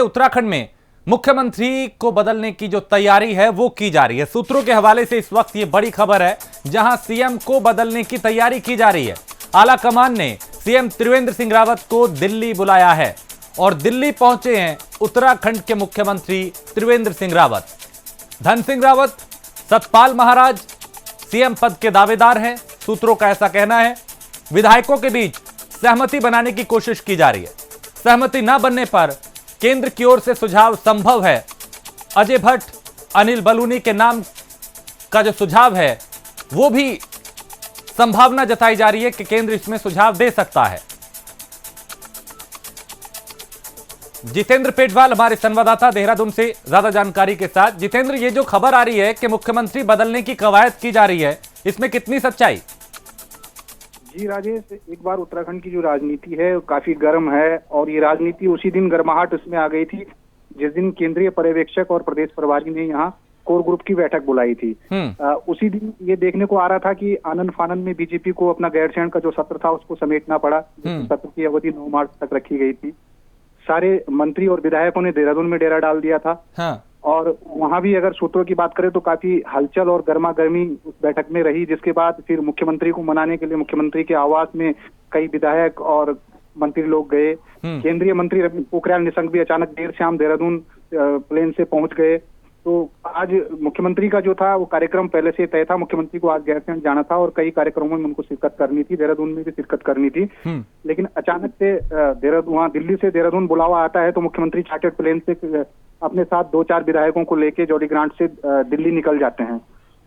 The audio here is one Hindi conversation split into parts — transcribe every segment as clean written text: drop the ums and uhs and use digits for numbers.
उत्तराखंड में मुख्यमंत्री को बदलने की जो तैयारी है वो की जा रही है। सूत्रों के हवाले से इस वक्त ये बड़ी खबर है, जहां सीएम को बदलने की तैयारी की जा रही है। आला कमान ने सीएम त्रिवेंद्र सिंह रावत को दिल्ली बुलाया है और दिल्ली पहुंचे हैं उत्तराखंड के मुख्यमंत्री त्रिवेंद्र सिंह रावत। धन सिंह रावत, सतपाल महाराज सीएम पद के दावेदार हैं, सूत्रों का ऐसा कहना है। विधायकों के बीच सहमति बनाने की कोशिश की जा रही है। सहमति न बनने पर केंद्र की ओर से सुझाव संभव है। अजय भट्ट, अनिल बलूनी के नाम का जो सुझाव है वो भी संभावना जताई जा रही है कि केंद्र इसमें सुझाव दे सकता है। जितेंद्र पेटवाल हमारे संवाददाता देहरादून से ज्यादा जानकारी के साथ। जितेंद्र, ये जो खबर आ रही है कि मुख्यमंत्री बदलने की कवायद की जा रही है, इसमें कितनी सच्चाई? जी राजेश, एक बार उत्तराखंड की जो राजनीति है वो काफी गर्म है और ये राजनीति उसी दिन गर्माहट उसमें आ गई थी जिस दिन केंद्रीय पर्यवेक्षक और प्रदेश प्रभारी ने यहाँ कोर ग्रुप की बैठक बुलाई थी। उसी दिन ये देखने को आ रहा था कि आनंद फानंद में बीजेपी को अपना गैरसैंण का जो सत्र था उसको समेटना पड़ा। सत्र की अवधि 9 मार्च तक रखी गई थी। सारे मंत्री और विधायकों ने देहरादून में डेरा डाल दिया था। और वहां भी अगर सूत्रों की बात करें तो काफी हलचल और गर्मा गर्मी उस बैठक में रही, जिसके बाद फिर मुख्यमंत्री को मनाने के लिए मुख्यमंत्री के आवास में कई विधायक और मंत्री लोग गए। केंद्रीय मंत्री रमेश पोखरियाल निशंक भी अचानक देर शाम देहरादून प्लेन से पहुंच गए। तो आज मुख्यमंत्री का जो था वो कार्यक्रम पहले से तय था। मुख्यमंत्री को आज गैरसैंण जाना था और कई कार्यक्रमों में उनको शिरकत करनी थी, देहरादून में भी शिरकत करनी थी। लेकिन अचानक से वहां दिल्ली से देहरादून बुलावा आता है तो मुख्यमंत्री चार्टर्ड प्लेन से अपने साथ 2-4 विधायकों को लेके जॉली ग्रांट से दिल्ली निकल जाते हैं।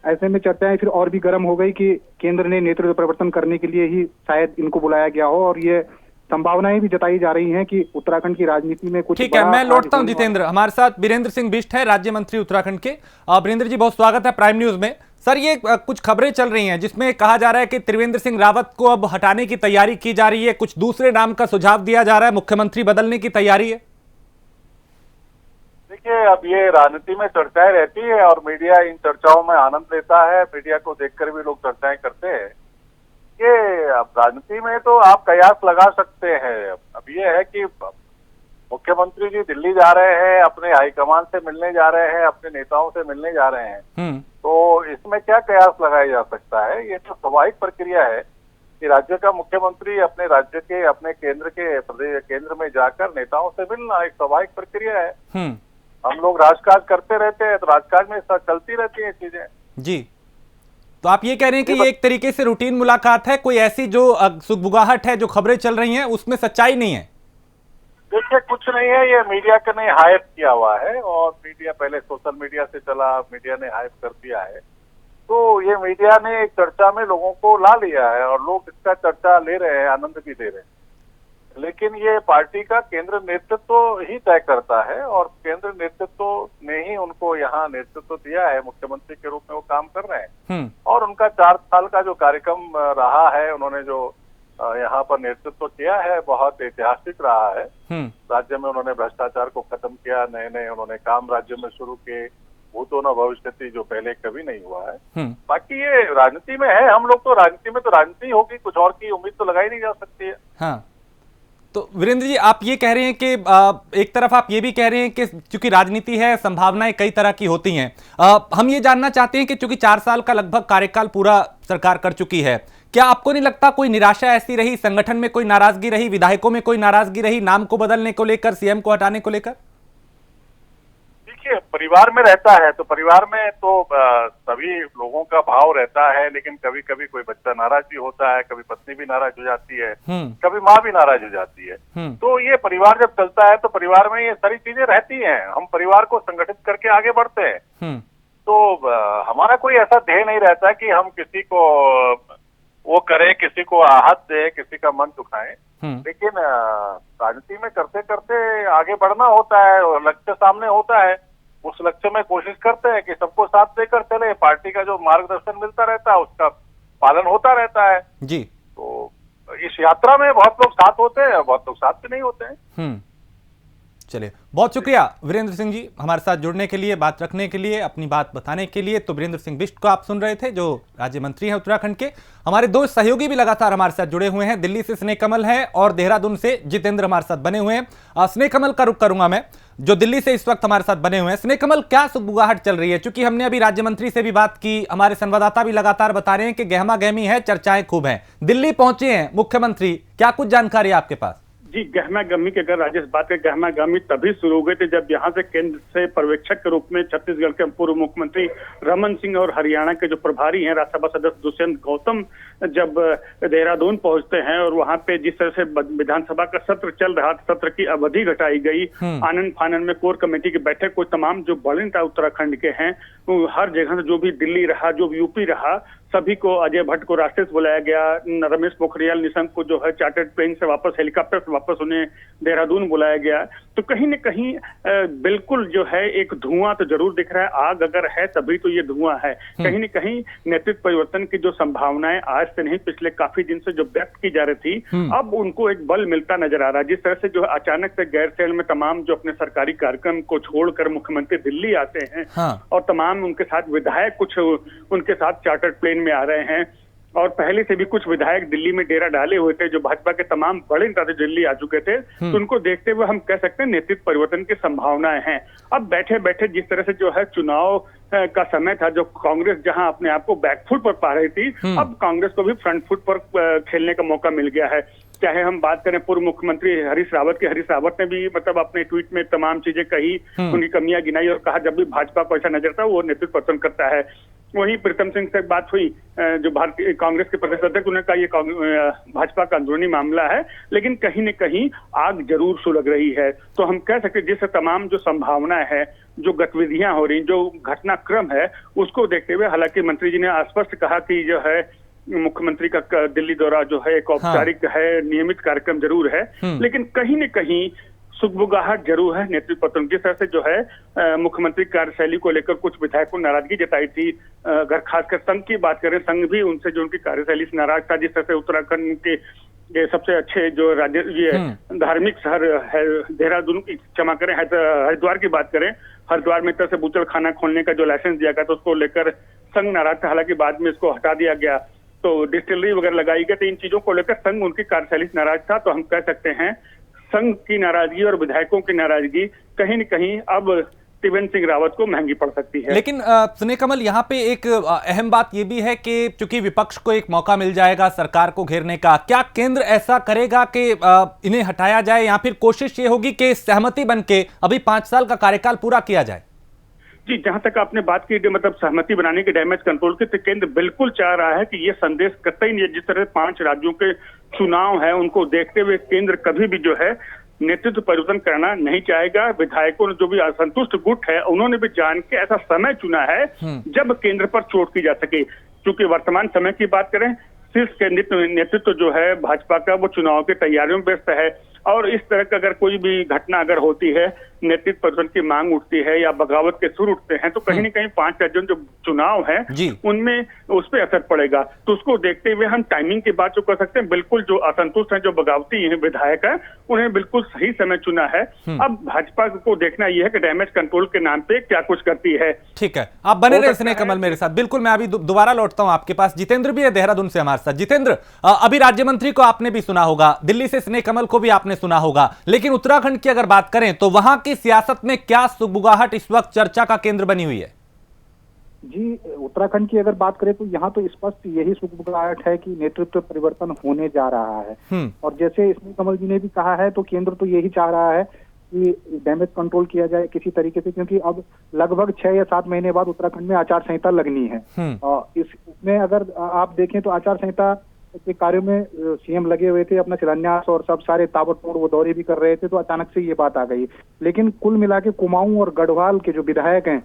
ऐसे में चर्चाएं फिर और भी गर्म हो गई कि केंद्र ने नेतृत्व परिवर्तन करने के लिए ही शायद इनको बुलाया गया हो और ये संभावनाएं भी जताई जा रही हैं कि उत्तराखंड की राजनीति में कुछ। ठीक है, मैं लौटता हूं जितेंद्र। हमारे साथ वीरेंद्र सिंह बिष्ट है, राज्य मंत्री उत्तराखंड के। वीरेंद्र जी, बहुत स्वागत है प्राइम न्यूज में। सर, ये कुछ खबरें चल रही हैं जिसमें कहा जा रहा है कि त्रिवेंद्र सिंह रावत को अब हटाने की तैयारी की जा रही है, कुछ दूसरे नाम का सुझाव दिया जा रहा है, मुख्यमंत्री बदलने की तैयारी है। देखिए, अब ये राजनीति में चर्चाएं रहती है और मीडिया इन चर्चाओं में आनंद लेता है। मीडिया को देखकर भी लोग चर्चाएं करते हैं। ये अब राजनीति में तो आप कयास लगा सकते हैं। अब ये है कि मुख्यमंत्री जी दिल्ली जा रहे हैं, अपने हाईकमान से मिलने जा रहे हैं, अपने नेताओं से मिलने जा रहे हैं। तो इसमें क्या कयास लगाया जा सकता है? ये तो स्वाभाविक प्रक्रिया है कि राज्य का मुख्यमंत्री अपने राज्य के, अपने केंद्र के प्रदेश केंद्र में जाकर नेताओं से मिलना एक स्वाभाविक प्रक्रिया है। हम लोग राजकाज करते रहते हैं तो राजकाज में चलती रहती है चीजें। जी, तो आप ये कह रहे हैं कि ये एक तरीके से रूटीन मुलाकात है, कोई ऐसी जो सुगबुगाहट है, जो खबरें चल रही हैं उसमें सच्चाई नहीं है? देखिए, कुछ नहीं है, ये मीडिया के ने हाइप किया हुआ है और मीडिया पहले सोशल मीडिया से चला, मीडिया ने हाइप कर दिया है। तो ये मीडिया ने एक चर्चा में लोगों को ला लिया है और लोग इसका चर्चा ले रहे हैं, आनंद भी ले रहे हैं। लेकिन ये पार्टी का केंद्र नेतृत्व ही तय करता है और केंद्र नेतृत्व ने ही उनको यहाँ नेतृत्व दिया है। मुख्यमंत्री के रूप में वो काम कर रहे हैं और उनका 4 साल का जो कार्यक्रम रहा है, उन्होंने जो यहाँ पर नेतृत्व किया है, बहुत ऐतिहासिक रहा है। राज्य में उन्होंने भ्रष्टाचार को खत्म किया, नए नए उन्होंने काम राज्य में शुरू किए, भूतो न भविष्यति, जो पहले कभी नहीं हुआ है। बाकी ये राजनीति में है, हम लोग तो राजनीति में तो राजनीति होगी, कुछ और की उम्मीद तो लगाई नहीं जा सकती है। हाँ, तो वीरेंद्र जी, आप ये कह रहे हैं कि एक तरफ आप ये भी कह रहे हैं कि चूंकि राजनीति है, संभावनाएं कई तरह की होती हैं। हम ये जानना चाहते हैं कि चूंकि 4 साल का लगभग कार्यकाल पूरा सरकार कर चुकी है, क्या आपको नहीं लगता कोई निराशा ऐसी रही, संगठन में कोई नाराजगी रही, विधायकों में कोई नाराजगी रही, नाम को बदलने को लेकर, सीएम को हटाने को लेकर? देखिए, परिवार में रहता है तो परिवार में तो सभी लोगों का भाव रहता है, लेकिन कभी कभी कोई बच्चा नाराज भी होता है, कभी पत्नी भी नाराज हो जाती है, कभी माँ भी नाराज हो जाती है। तो ये परिवार जब चलता है तो परिवार में ये सारी चीजें रहती हैं। हम परिवार को संगठित करके आगे बढ़ते हैं। तो हमारा कोई ऐसा ध्येय नहीं रहता कि हम किसी को वो करें, किसी को आहत दे, किसी का मन दुखाएं। लेकिन राजनीति में करते करते आगे बढ़ना होता है और लक्ष्य सामने होता है। उस लक्ष्य में कोशिश करते हैं कि सबको साथ देकर चले। पार्टी का जो मार्गदर्शन मिलता रहता है उसका पालन होता रहता है जी। तो इस यात्रा में बहुत लोग साथ होते हैं, बहुत लोग साथ भी नहीं होते हैं। चलिए, बहुत शुक्रिया वीरेंद्र सिंह जी हमारे साथ जुड़ने के लिए, बात रखने के लिए, अपनी बात बताने के लिए। तो वीरेंद्र सिंह बिष्ट को आप सुन रहे थे, जो राज्य मंत्री हैं उत्तराखंड के। हमारे 2 सहयोगी भी लगातार हमारे साथ जुड़े हुए हैं। दिल्ली से स्नेह कमल है और देहरादून से जितेंद्र हमारे साथ बने हुए हैं। स्नेह कमल का रुख करूंगा मैं। जो दिल्ली से इस वक्त हमारे साथ बने हुए हैं। स्नेह कमल, क्या सुगबुगाहट चल रही है? क्योंकि हमने अभी राज्य मंत्री से भी बात की, हमारे संवाददाता भी लगातार बता रहे हैं कि गहमा गहमी है, चर्चाएं खूब हैं। दिल्ली पहुंचे हैं मुख्यमंत्री, क्या कुछ जानकारी है आपके पास? जी, गहमा गहमी की अगर राजेश बात करें, गहमा गहमी तभी शुरू हो गई थी जब यहाँ से केंद्र से पर्यवेक्षक के रूप में छत्तीसगढ़ के पूर्व मुख्यमंत्री रमन सिंह और हरियाणा के जो प्रभारी हैं राज्यसभा सदस्य दुष्यंत गौतम जब देहरादून पहुंचते हैं और वहां पे जिस तरह से विधानसभा का सत्र चल रहा था, सत्र की अवधि घटाई गई, आनंद फानन में कोर कमेटी की बैठक, कोई तमाम जो बड़े नेता उत्तराखंड के हैं हर जगह से, जो भी दिल्ली रहा, जो यूपी रहा, सभी को, अजय भट्ट को रास्ते से बुलाया गया, रमेश पोखरियाल निशंक को जो है चार्टर्ड प्लेन से वापस, हेलीकॉप्टर से वापस उन्हें देहरादून बुलाया गया। तो कहीं न कहीं बिल्कुल जो है एक धुआं तो जरूर दिख रहा है, आग अगर है तभी तो ये धुआं है। कहीं न कहीं नेतृत्व परिवर्तन की जो संभावनाएं आज से नहीं पिछले काफी दिन से जो व्यक्त की जा रही थी, अब उनको एक बल मिलता नजर आ रहा है। जिस तरह से जो है अचानक से गैरसैंण में तमाम जो अपने सरकारी कार्यक्रम को छोड़कर मुख्यमंत्री दिल्ली आते हैं, और तमाम उनके साथ विधायक कुछ उनके साथ चार्टर्ड प्लेन में आ रहे हैं, और पहले से भी कुछ विधायक दिल्ली में डेरा डाले हुए थे, जो भाजपा के तमाम बड़े नेता दिल्ली आ चुके थे, तो उनको देखते हुए हम कह सकते हैं नेतृत्व परिवर्तन की संभावनाएं हैं। अब बैठे बैठे जिस तरह से जो है चुनाव का समय था, जो कांग्रेस जहां अपने आप को बैकफुट पर पा रही थी, अब कांग्रेस को भी फ्रंट फुट पर खेलने का मौका मिल गया है। चाहे हम बात करें पूर्व मुख्यमंत्री हरीश रावत ने भी मतलब अपने ट्वीट में तमाम चीजें कही, उनकी कमियां गिनाई और कहा जब भी भाजपा को ऐसा नजर था वो नेतृत्व परिवर्तन करता है। वहीं प्रीतम सिंह से बात हुई, जो भारतीय कांग्रेस के प्रदेश अध्यक्ष, उन्होंने कहा ये भाजपा का अंदरूनी मामला है, लेकिन कहीं न कहीं आग जरूर सुलग रही है। तो हम कह सकते हैं जिससे तमाम जो संभावना है, जो गतिविधियां हो रही, जो घटनाक्रम है, उसको देखते हुए हालांकि मंत्री जी ने स्पष्ट कहा कि जो है मुख्यमंत्री का दिल्ली दौरा जो है एक औपचारिक है, नियमित कार्यक्रम जरूर है, लेकिन कहीं न कहीं सुगबुगाहट जरूर है नेतृत्व पतन। जिस तरह से जो है मुख्यमंत्री कार्यशैली को लेकर कुछ विधायकों ने नाराजगी जताई थी, अगर खासकर संघ की बात करें, संघ भी उनसे जो उनकी कार्यशैली से नाराज था। जिस तरह से उत्तराखंड के ये सबसे अच्छे जो राज्य ये धार्मिक शहर है देहरादून की, क्षमा करें हरिद्वार की बात करें, हरिद्वार में तरह से बूचड़ खाना खोलने का जो लाइसेंस दिया गया था उसको लेकर संघ नाराज था, हालांकि बाद में इसको हटा दिया गया, तो डिस्टिलरी वगैरह लगाई गई। तो इन चीजों को लेकर संघ उनकी कार्यशैली से नाराज था। तो हम कह सकते हैं संघ की नाराजगी और विधायकों की नाराजगी कहीं न कहीं अब त्रिवेंद्र सिंह रावत को महंगी पड़ सकती है। लेकिन स्नेह कमल, यहाँ पे एक अहम बात ये भी है कि चूंकि विपक्ष को एक मौका मिल जाएगा सरकार को घेरने का, क्या केंद्र ऐसा करेगा कि इन्हें हटाया जाए, या फिर कोशिश ये होगी कि सहमति बनके अभी 5 साल का कार्यकाल पूरा किया जाए? जी, जहां तक आपने बात की मतलब सहमति बनाने की, डैमेज कंट्रोल की, तो केंद्र बिल्कुल चाह रहा है कि ये संदेश कतई नहीं है। जिस तरह 5 राज्यों के चुनाव है उनको देखते हुए केंद्र कभी भी जो है नेतृत्व परिवर्तन करना नहीं चाहेगा। विधायकों ने जो भी असंतुष्ट गुट है उन्होंने भी जान के ऐसा समय चुना है जब केंद्र पर चोट की जा सके। क्योंकि वर्तमान समय की बात करें, शीर्ष नेतृत्व जो है भाजपा का वो चुनाव की तैयारियों में व्यस्त है, और इस तरह का अगर कोई भी घटना अगर होती है, नेतृत्व परिवर्तन की मांग उठती है या बगावत के सुर उठते हैं, तो कहीं न कहीं 5 राज्यों जो चुनाव है उनमें उस पर असर पड़ेगा। तो उसको देखते हुए हम टाइमिंग की बात जो कर सकते हैं, बिल्कुल जो असंतुष्ट है, जो बगावती है विधायक है, उन्हें बिल्कुल सही समय चुना है। अब भाजपा को देखना यह है कि डैमेज कंट्रोल के नाम पे क्या कुछ करती है। ठीक है, आप बने रहे स्नेह कमल मेरे साथ। बिल्कुल, मैं अभी दोबारा लौटता हूं आपके पास। जितेंद्र भी है देहरादून से हमारे साथ। जितेंद्र, अभी राज्य मंत्री को आपने भी सुना होगा, दिल्ली से स्नेह कमल को भी आपने सुना होगा, लेकिन उत्तराखंड की अगर बात करें तो वहां की सियासत में क्या सुगबुगाहट इस वक्त चर्चा का केंद्र बनी हुई है? जी, उत्तराखंड की अगर बात करें तो यहाँ तो स्पष्ट यही सुगबुगाहट है कि नेतृत्व परिवर्तन होने जा रहा है। और जैसे स्नेह कमल जी ने भी कहा है, तो केंद्र तो यही चाह रहा है कि डैमेज कंट्रोल किया जाए किसी तरीके से, क्योंकि अब लगभग 6 या 7 महीने बाद उत्तराखंड में आचार संहिता लगनी है। इसमें अगर आप देखें तो आचार संहिता के कार्यों में सीएम लगे हुए थे, अपना शिलान्यास और सब सारे ताबड़तोड़ वो दौरे भी कर रहे थे, तो अचानक से ये बात आ गई। लेकिन कुल मिला के कुमाऊं और गढ़वाल के जो विधायक हैं,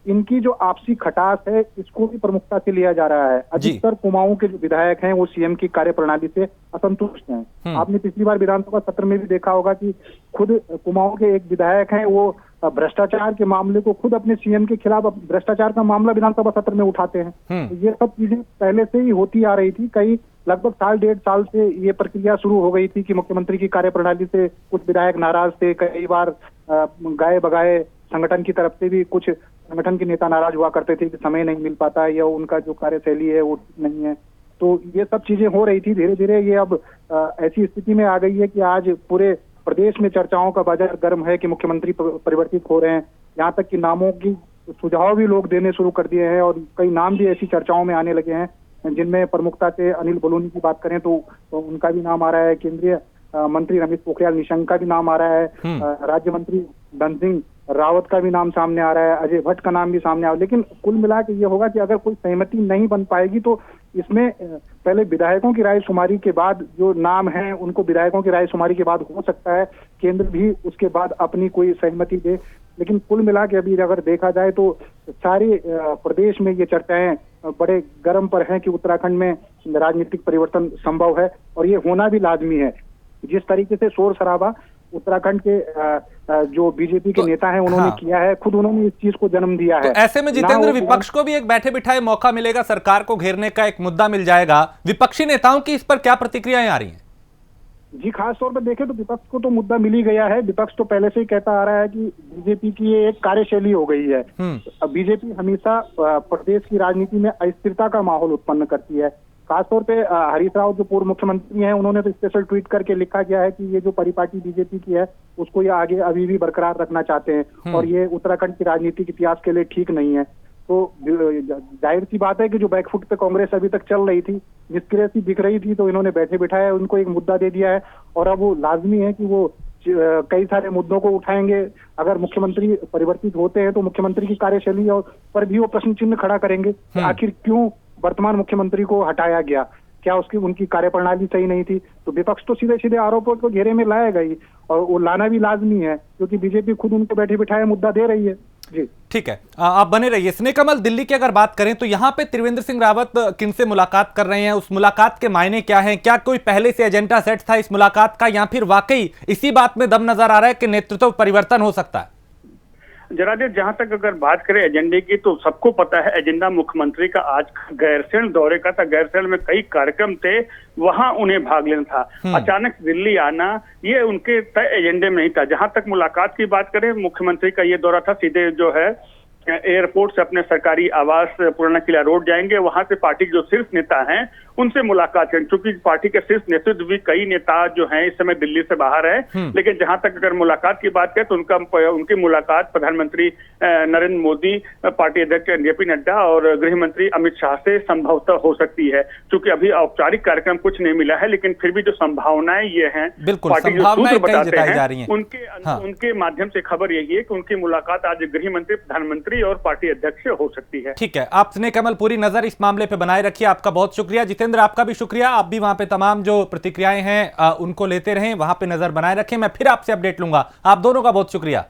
इनकी जो आपसी खटास है, इसको भी प्रमुखता से लिया जा रहा है। अधिकतर कुमाऊं के जो विधायक हैं वो सीएम की कार्यप्रणाली से असंतुष्ट हैं। आपने पिछली बार विधानसभा सत्र में भी देखा होगा कि खुद कुमाऊं के एक विधायक हैं, वो भ्रष्टाचार के मामले को खुद अपने सीएम के खिलाफ भ्रष्टाचार का मामला विधानसभा सत्र में उठाते हैं। तो ये सब चीजें पहले से ही होती आ रही थी। कई लगभग 1.5 साल से ये प्रक्रिया शुरू हो गई थी कि मुख्यमंत्री की कार्यप्रणाली से कुछ विधायक नाराज थे। कई बार गाए बगाए संगठन की तरफ से भी कुछ संगठन के नेता नाराज हुआ करते थे कि समय नहीं मिल पाता या उनका जो कार्यशैली है वो नहीं है। तो ये सब चीजें हो रही थी। धीरे धीरे ये अब ऐसी स्थिति में आ गई है कि आज पूरे प्रदेश में चर्चाओं का बाजार गर्म है कि मुख्यमंत्री परिवर्तित हो रहे हैं। यहाँ तक कि नामों की सुझाव भी लोग देने शुरू कर दिए हैं और कई नाम भी ऐसी चर्चाओं में आने लगे हैं जिनमें प्रमुखता से अनिल बलूनी की बात करें तो उनका भी नाम आ रहा है, केंद्रीय मंत्री रमेश पोखरियाल निशंक का भी नाम आ रहा है, राज्य मंत्री धन सिंह रावत का भी नाम सामने आ रहा है, अजय भट्ट का नाम भी सामने आ रहा है। लेकिन कुल मिला के ये होगा कि अगर कोई सहमति नहीं बन पाएगी तो इसमें पहले विधायकों की राय शुमारी के बाद जो नाम है उनको विधायकों की राय शुमारी के बाद हो सकता है केंद्र भी उसके बाद अपनी कोई सहमति दे। लेकिन कुल मिला के अभी अगर देखा जाए तो सारे प्रदेश में ये चर्चाएं बड़े गर्म पर हैं कि उत्तराखंड में राजनीतिक परिवर्तन संभव है और ये होना भी लाजमी है। जिस तरीके से शोर शराबा उत्तराखंड के जो बीजेपी के नेता हैं उन्होंने किया है, खुद उन्होंने इस चीज को जन्म दिया है। तो ऐसे में जितेंद्र, विपक्ष को भी एक बैठे बिठाए मौका मिलेगा, सरकार को घेरने का एक मुद्दा मिल जाएगा। विपक्षी नेताओं की इस पर क्या प्रतिक्रियाएं आ रही हैं? जी, खास तौर पर देखें तो विपक्ष को तो मुद्दा मिल ही गया है। विपक्ष तो पहले से ही कहता आ रहा है कि बीजेपी की ये एक कार्यशैली हो गई है। बीजेपी हमेशा प्रदेश की राजनीति में अस्थिरता का माहौल उत्पन्न करती है। खासतौर पे हरीश रावत जो पूर्व मुख्यमंत्री हैं उन्होंने तो स्पेशल ट्वीट करके लिखा गया है कि ये जो परिपाटी बीजेपी की है उसको ये आगे अभी भी बरकरार रखना चाहते हैं और ये उत्तराखंड की राजनीतिक इतिहास के लिए ठीक नहीं है। तो जाहिर सी बात है कि जो बैकफुट पे कांग्रेस अभी तक चल रही थी, निष्क्रिय सी दिख रही थी, तो इन्होंने बैठे बिठाए उनको एक मुद्दा दे दिया है और अब वो लाजमी है कि वो कई सारे मुद्दों को उठाएंगे। अगर मुख्यमंत्री परिवर्तित होते हैं तो मुख्यमंत्री की कार्यशैली पर भी वो प्रश्न चिन्ह खड़ा करेंगे। आखिर क्यों वर्तमान मुख्यमंत्री को हटाया गया, क्या उनकी कार्यप्रणाली सही नहीं थी? तो विपक्ष तो सीधे सीधे आरोपों को घेरे में लाएगा ही और वो लाना भी लाजमी है क्योंकि बीजेपी खुद उनको बैठे बिठाए मुद्दा दे रही है। जी ठीक है, आप बने रहिए। स्नेहकमल, दिल्ली की अगर बात करें तो यहाँ पे त्रिवेंद्र सिंह रावत किनसे मुलाकात कर रहे हैं, उस मुलाकात के मायने क्या हैं? क्या कोई पहले से एजेंडा सेट था इस मुलाकात का या फिर वाकई इसी बात में दम नजर आ रहा है कि नेतृत्व परिवर्तन हो सकता है? जरा देर जहां तक अगर बात करें एजेंडे की तो सबको पता है एजेंडा मुख्यमंत्री का आज गैरसैंण दौरे का था। गैरसैंण में कई कार्यक्रम थे, वहां उन्हें भाग लेना था। अचानक दिल्ली आना ये उनके तय एजेंडे में नहीं था। जहां तक मुलाकात की बात करें, मुख्यमंत्री का ये दौरा था, सीधे जो है एयरपोर्ट से अपने सरकारी आवास पुराना किला रोड जाएंगे, वहां से पार्टी के जो शीर्ष नेता हैं उनसे मुलाकात करें। क्योंकि पार्टी के शीर्ष नेतृत्व भी कई नेता जो हैं इस समय दिल्ली से बाहर है। लेकिन जहां तक अगर मुलाकात की बात करें तो उनकी मुलाकात प्रधानमंत्री नरेंद्र मोदी, पार्टी अध्यक्ष जेपी नड्डा और गृह मंत्री अमित शाह से संभवतः हो सकती है। क्योंकि अभी औपचारिक कार्यक्रम कुछ नहीं मिला है, लेकिन फिर भी जो संभावनाएं ये हैं, पार्टी जो सूत्र बताते हैं उनके माध्यम से खबर यही है कि उनकी मुलाकात आज गृह मंत्री, प्रधानमंत्री और पार्टी अध्यक्ष से हो सकती है। ठीक है, आप स्नेहकमल पूरी नजर इस मामले पे बनाए रखिए। आपका बहुत शुक्रिया। जितेंद्र, आपका भी शुक्रिया। आप भी वहां पे तमाम जो प्रतिक्रियाएं हैं उनको लेते रहें, वहां पे नजर बनाए रखें। मैं फिर आपसे अपडेट लूंगा। आप दोनों का बहुत शुक्रिया।